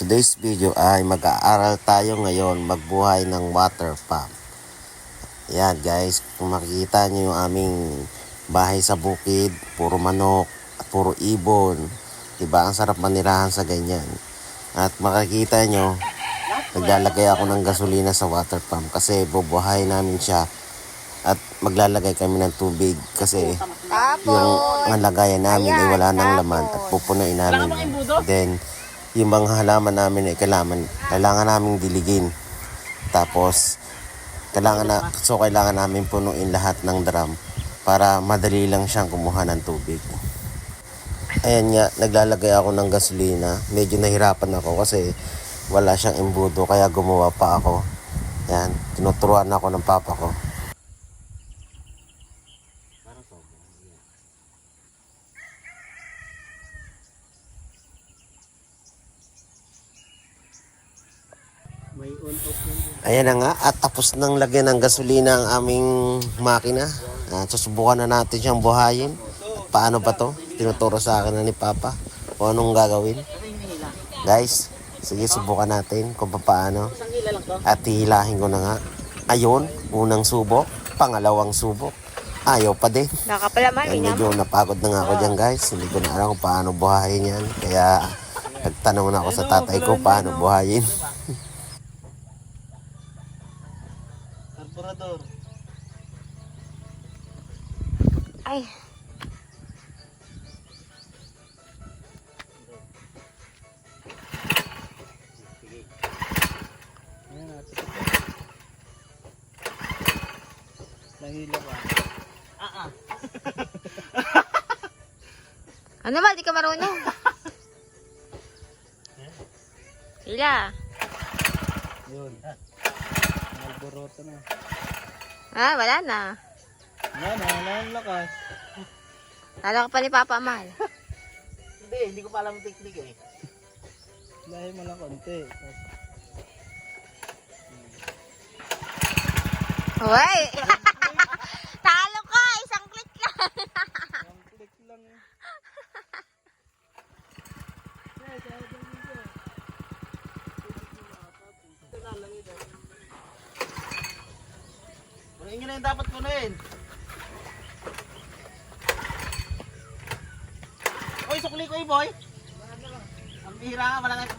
today's video ay mag-aaral tayo ngayon magbuhay ng water pump. Yan guys, kung makikita nyo yung aming bahay sa bukid, puro manok, puro ibon. Diba, ang sarap manirahan sa ganyan. At makikita nyo, naglalagay ako ng gasolina sa water pump kasi bubuhay namin siya. At maglalagay kami ng tubig kasi yung lagayan namin ay wala nang laman at pupunain namin. Then, yung mga halaman namin ay kailangan naming diligin. Tapos, kailangan namin punuin lahat ng drum para madali lang siyang kumuha ng tubig. Ayan nga, naglalagay ako ng gasolina. Medyo nahirapan ako kasi wala siyang embudo kaya gumawa pa ako. Yan, tinuturuan ako ng papa ko. Ayan na nga, at tapos nang lagyan ng gasolina ang aming makina. Susubukan na natin siyang buhayin. At paano ba to? Tinuturo sa akin na ni Papa kung anong gagawin. Guys, sige subukan natin kung paano. At hihilahin ko na nga. Ayun, unang subok, pangalawang subok. Ayaw pa din. Medyo napagod na nga ako dyan guys. Hindi ko na alam kung paano buhayin yan. Kaya nagtanong na ako sa tatay ko paano buhayin. Ay. Nahila ka. Ano ba? Di ka marunong. Hila. Yun. Nagboroto na. Wala na. Wala ang lakas. Lalo ka pa ni Papa Amal. Hindi ko pa alam ang technique eh. Lahi mo lang konti. Uy! Talo ka! Isang click lang! Isang click lang eh. Punuin nyo na yung dapat punuin. Uy, sukli ko eh boy. Ang bihira ka, wala nga.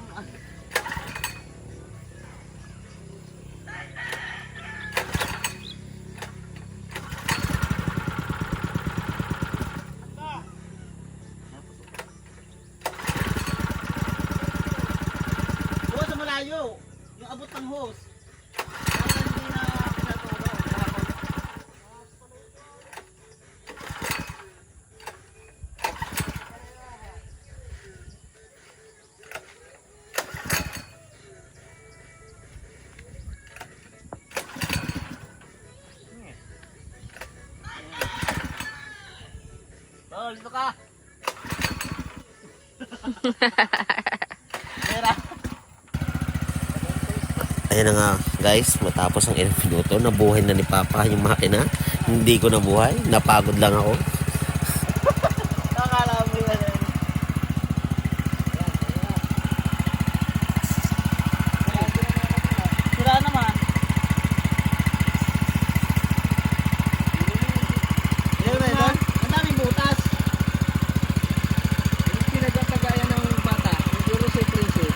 Hose sa malayo. Yung abot ng hose. Dito ka. Ayan na nga guys, matapos ang ilang minuto, nabuhay na ni Papa yung makina. Hindi ko nabuhay, napagod lang ako. Nakakala mo yun eh. Sira naman. Ayun na yun. Ang daming butas. Yung pinagpapagayan ng bata, yung Euro sa prinsip.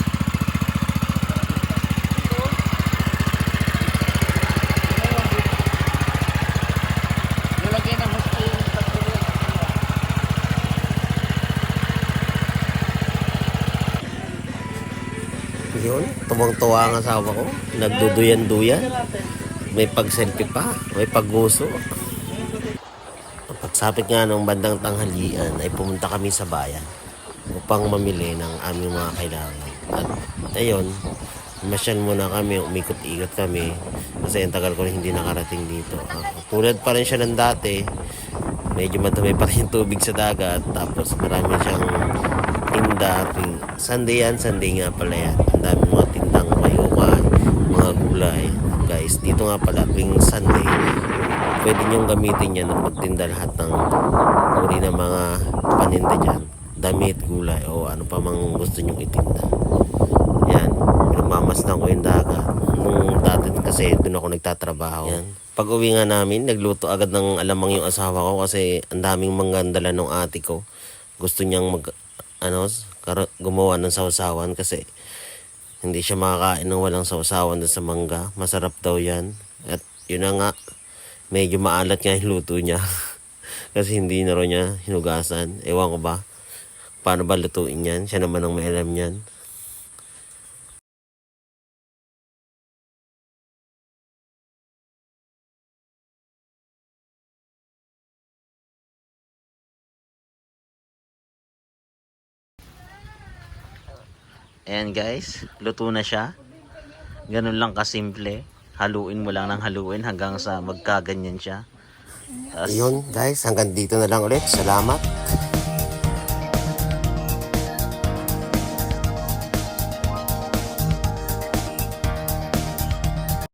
Nilagyan ng gusto yung pagtuloy. Yun, tuwang-tuwa ang asawa ko. Nagduduyan-duyan. May pag-selfie pa, may pag-guso. Pagsapit nga ng bandang tanghalian ay pumunta kami sa bayan upang mamili ng aming mga kailangan. At ayun, masyal muna kami, umikot-ikot kami kasi ang tagal ko na hindi nakarating dito. Tulad pa rin siya ng dati, medyo madumi pa rin yung tubig sa dagat, tapos marami siyang tinda. Sunday nga pala yan. Ang dami mga tindang mayukan, mga gulay. Guys, dito nga pala, tuwing Sunday, pwede nyong gamitin yan at magtinda lahat ng uri ng mga paninda dyan. Damit, gulay, o ano pa mang gusto nyong itinda. Yan. pinagmamasdan ko yung dagat. Nung dati kasi doon ako nagtatrabaho. Yan. Pag uwi nga namin, nagluto agad ng alamang yung asawa ko kasi ang daming manggandala ng ate ko. Gusto niyang gumawa ng sausawan kasi hindi siya makakain ng walang sausawan doon sa mangga. Masarap daw yan. At yun na nga, medyo maalat nga yung luto niya. Kasi hindi na rin niya hinugasan. Ewan ko ba, paano ba lutuin yan? Siya naman ang may alam yan. Ayan guys, luto na siya. Ganun lang kasimple. Haluin mo lang ng haluin hanggang sa magkaganyan siya. Yun guys, hanggang dito na lang ulit. Salamat.